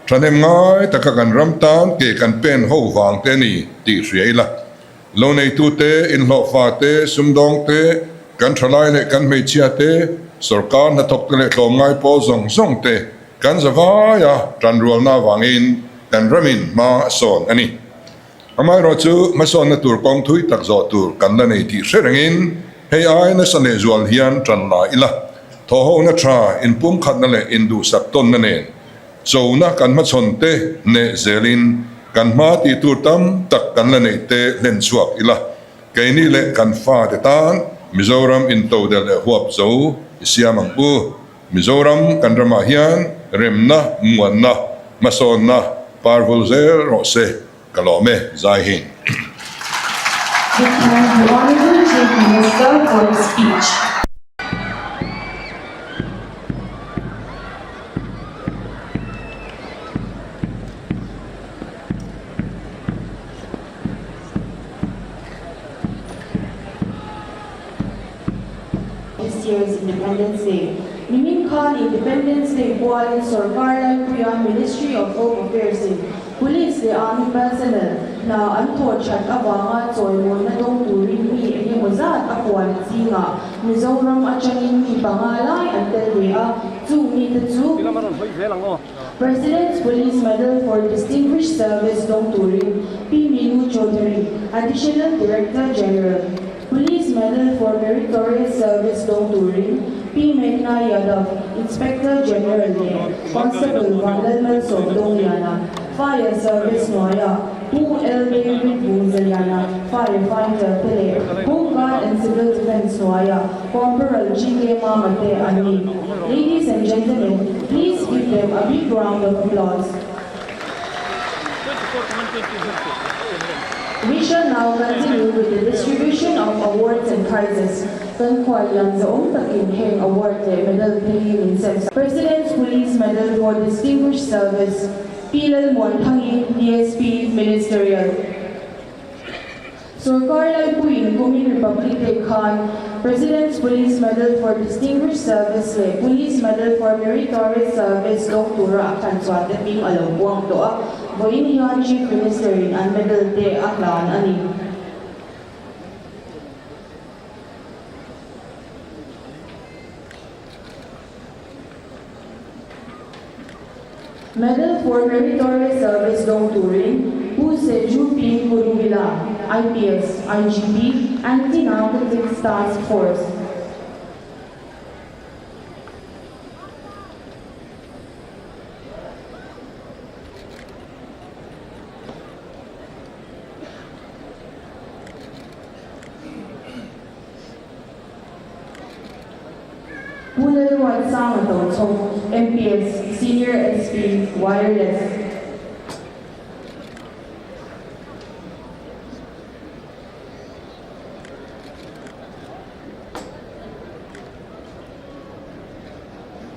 thanem ngai taka kan ram tan ke kan pen ho wang te ni ti hriaila lo nei tu te in hlo fa te sumdong te kan thalai le kan mei chia te sarkar na thok le hlom ngai po zong te kan zawaya tran rual na wangin kan ramin ma son ani amai ro chu mason na tur kong thui tak zo tur kan la nei ti hrenangin hei ai na sane zual hian tran la ila tho ho na tra in pum khat na le in du sak ton na nen so na kan ma chon te ne zelin kan ma ti tur tam tak kan la nei te len chuak ila ke ni le kan fa te tan Mizoram in to de le huap zo siamang Mizoram kan rama hian remna muanna hmasawnna parvulzel ro se kalome zai hin We thank the Honorable Chief Minister for his speech. This year's Independence Day. Nimin Khan Independence Day Khuallian Sarkar Priya Ministry of Home Affairs Police the Army personnel na anthor chat awanga choimon na dong turin mi enge mozat akwan singa Mizoram achangin mi pangalai antelwea chu ni te chu President's Police Medal for Distinguished Service dong turin P. Minu Chaudhary Additional Director General Police Medal for Meritorious Service dong turin P. Meghna Yadav Inspector General Constable Vandalman Sodongyana Fire Service Hnaia, 2 David Zalenna, Firefighter Pele, Home Guard and Civil Defense Hnaia, Corporal G.K. Mamate Ani. Ladies and gentlemen, please give them a big round of applause. We shall now continue with the distribution of awards and prizes. Khuallian Takin Award Medal in President's Police Medal for Distinguished Service. Pu Lalduhoma, DSP Ministerial. Sarkar Vawiin, Kumin Republic de Khan, President's Police Medal for Distinguished Service, Police Medal for Meritorious Service, Dr. Akan Swate Ping Alawang Doa, Vawiin hian Chief Minister and Medal de Aklan Ani. Medal for Meritorious Service Long Touring, Pu Lalduhoma, IPS, IGP, Anti-Narcotics Task Force. Pu Lalduhoma, MPS, Senior SP, Wireless.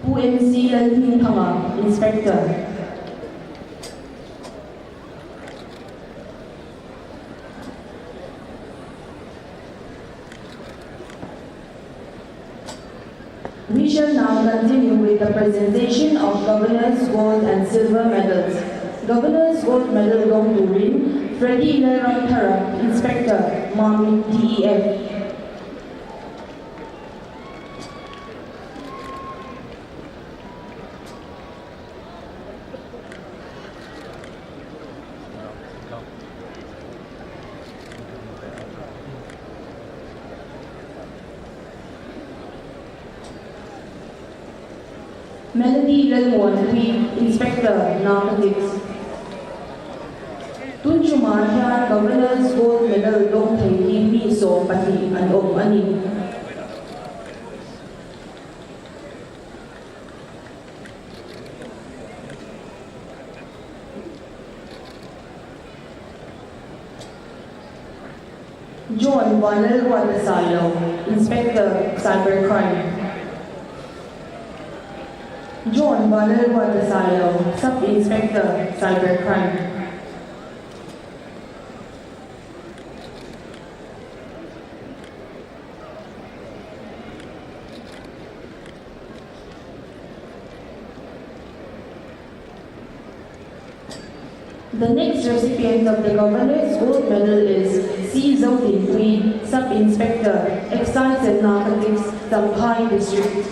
Pu MC Lalduhoma, Inspector. We shall now continue with the presentation of Governor's Gold and Silver Medals. Governor's Gold Medal Long Touring, Freddie Lerantara, Inspector, Mami, DEF. Melody Lalmualah, Inspector, Narcotics. Tunchumarha, Governor's Gold Medal Long Touring, Miso, Pati, and Ani. John Lalmualah, Inspector, Cybercrime. John Lalmualah, Sub-Inspector, Cybercrime. The next recipient of the Governor's Gold Medal is C. Zodin, Sub-Inspector, Excise and Narcotics, Tampai District.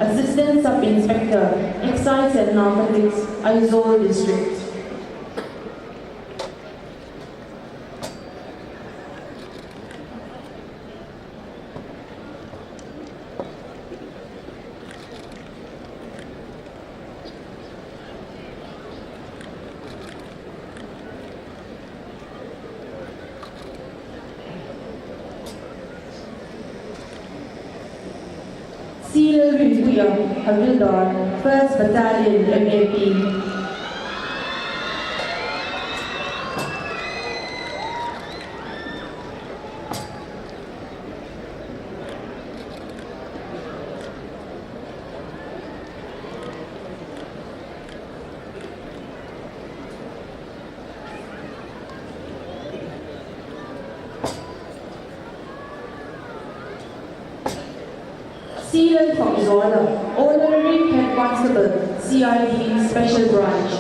Assistant Sub-Inspector, Excise and Narcotics, Aizawl District. Havildar, 1st Battalion, MAP. Seal from Zola, Honorary Head Constable, CID Special Branch.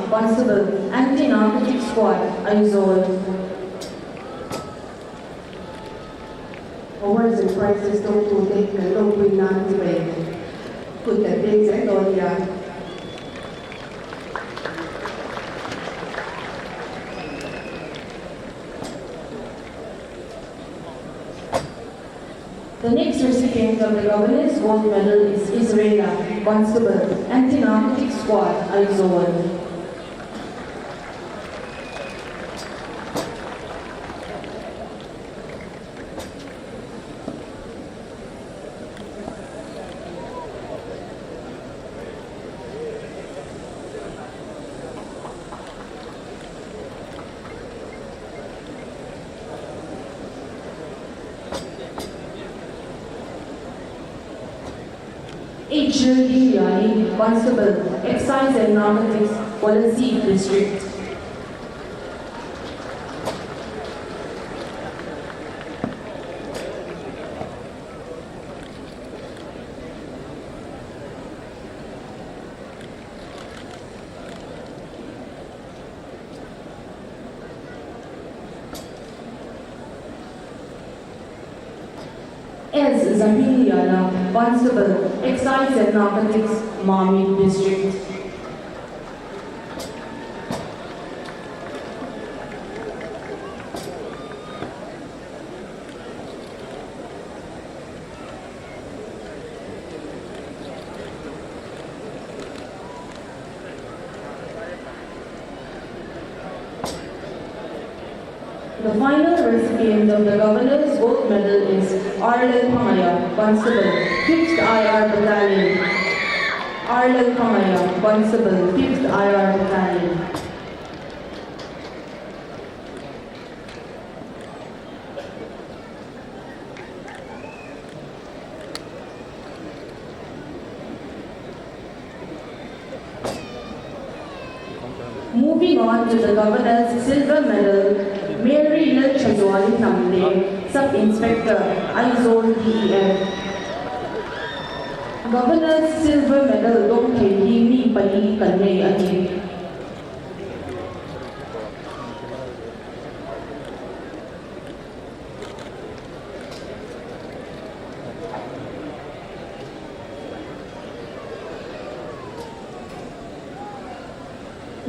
Constable, Anti-Narcotic Squad, Aizawl. Awards and prizes don't to take the ropui non-debate. Put the things at all, yeah. The next recipient of the Governor's Gold Medal is Israela, Constable, Anti-Narcotic Squad, Aizawl. H. Constable, Excise and Narcotics, Policy District. S. Zalenna, Constable, Excise and Narcotics, Vawiin District. The final recipient of the Governor's Gold Medal is Hnaia, Constable, 5th IR Battalion. Hnaia, Constable, 5th IR Battalion. Moving on to the Governor's Silver Medal, Mary Hnam, Sub-Inspector, Aizawl DEF. Governor's Silver Medal, Dong Himi Pali Kanay Ani.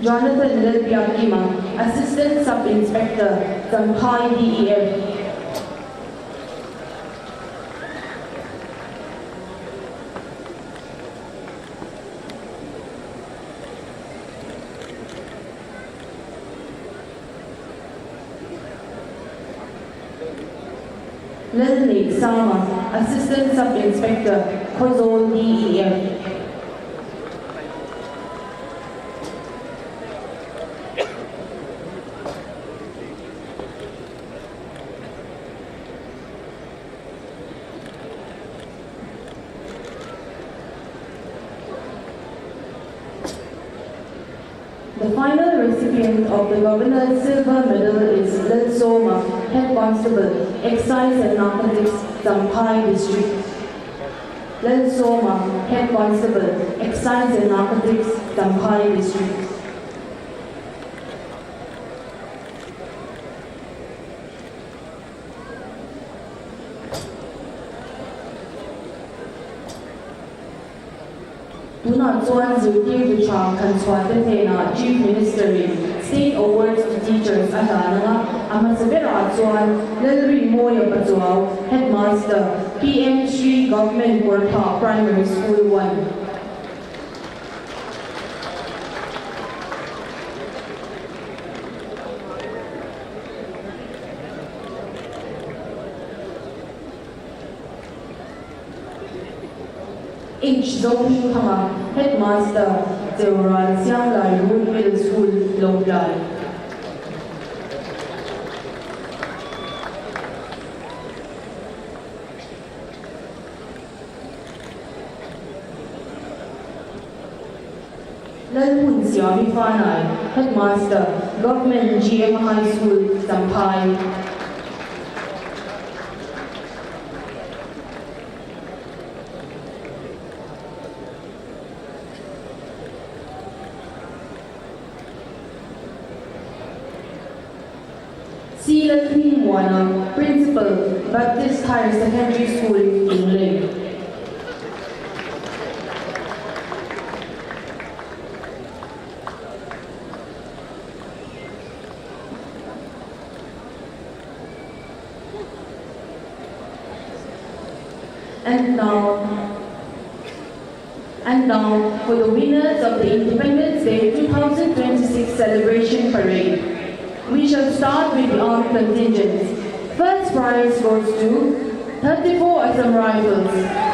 Jonathan Lelpiakima, Assistant Sub-Inspector, Zampai DEF. Leslie Sama, Assistant Sub-Inspector, Aizawl DEF. The final recipient of the Governor's Silver Medal is Lawmman, Head Constable, Excise and Narcotics, Zampai District. Lawmman, Head Constable, Excise and Narcotics, Zampai District. Tuna Chuan Zilki Buchang Kanswatena, Chief Minister, State Awards to Teachers Adananga, Amasabera Chuan, Lelri Moya Bazuao, Headmaster, PM Sri Government Borta Primary School 1. H. Zoning Hama, Headmaster, Zeuran Siang Lai Road Middle School, Lawmna. Lalmun Siami Fanai, Headmaster, Government GM High School, Zampai. Wana, Principal, Baptist Higher Secondary School, England. And now for the winners of the Independence Day 2026 Celebration Parade. We shall start with the armed contingents. First prize goes to 34 Assam Rifles.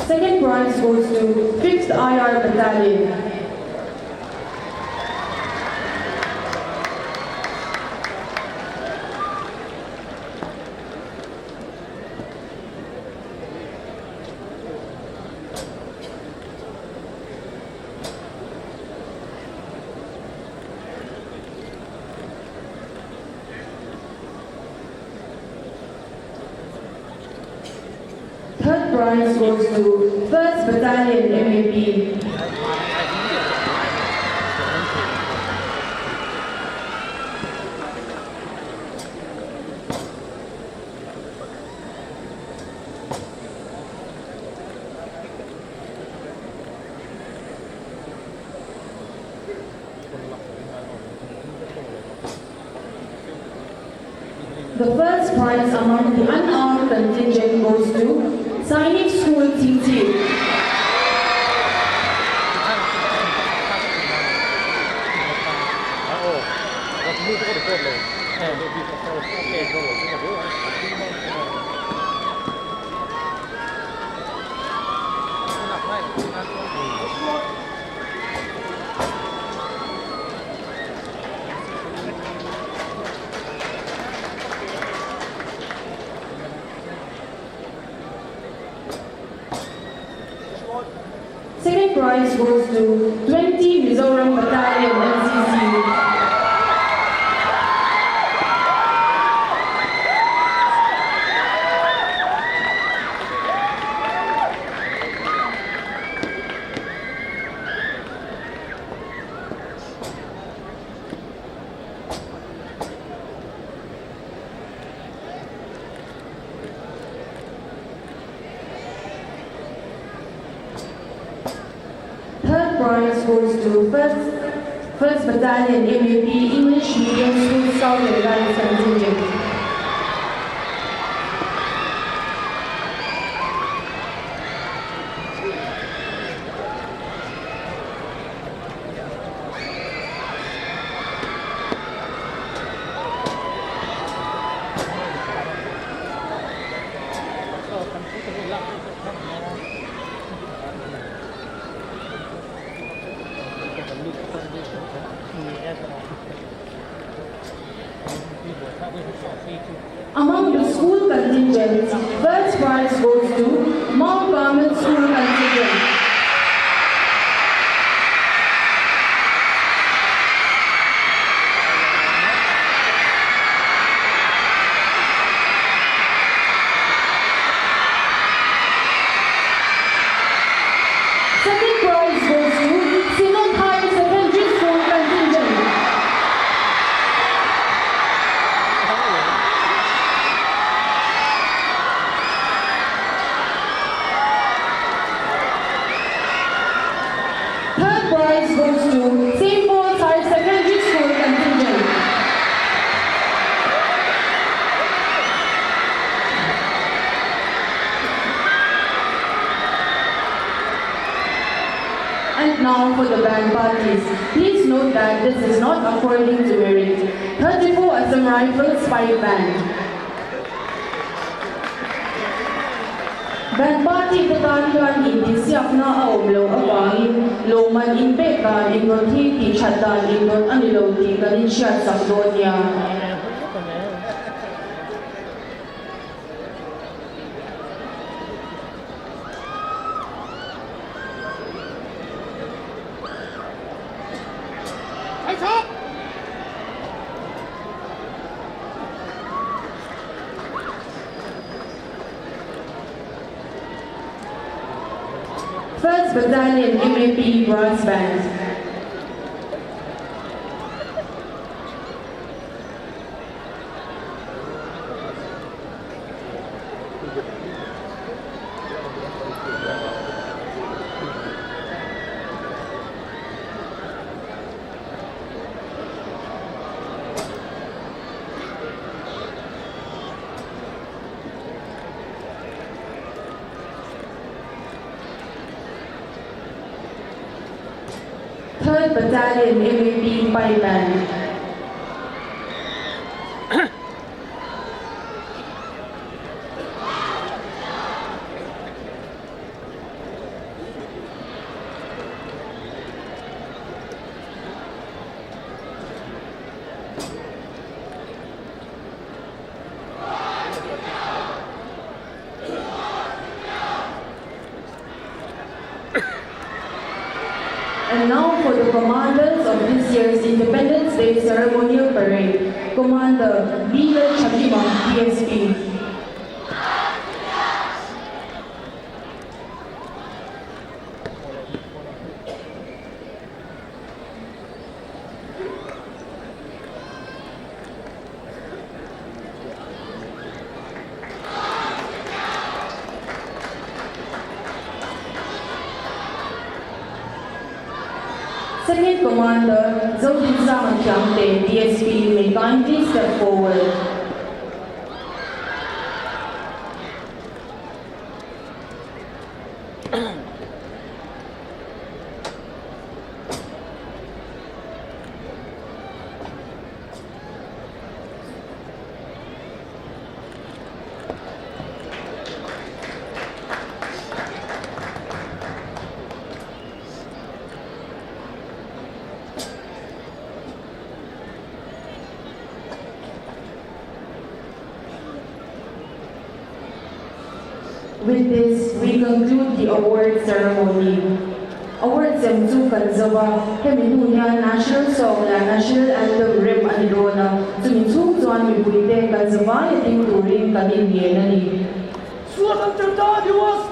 Second prize goes to 5th IR Battalion. Third prize goes to 1st Battalion MAP. The first prize among the unarmed contingent goes to Sainik School TT. Second prize goes to 20 Mizoram Battalion MCC. Third prize goes to 1st Battalion MAP English Medium School South Advanced Contingent. Among the school contingents, first prize goes to Mount Carmel School Contingent. Second prize goes to Sinod High Secondary School Contingent. Third prize goes to St. Paul's High Secondary School Contingent. And now for the band parties. Please note that this is not according to merit. 34 Assam Rifles Pipe Band. Band party Tarlangin in Siakna Aumlo Vawiin, lawmman in Beka in Northi Chatan in North Aniloti Ganisha Sakdonia. First Battalion MAP Brass Band. Third Battalion MAP Pipe Band. And now for the commanders of this year's Independence Day Ceremonial Parade. Commander Zalenna Champha DSP. Second Commander Zalenna Champha DSP, may kindly step forward. With this, we conclude the award ceremony. Award semtu kanzawa hmuh national song la national anthem rem anirona suminsu tuan mibuite kanzawa yating turing kanin yenani. स्वतंत्रता दिवस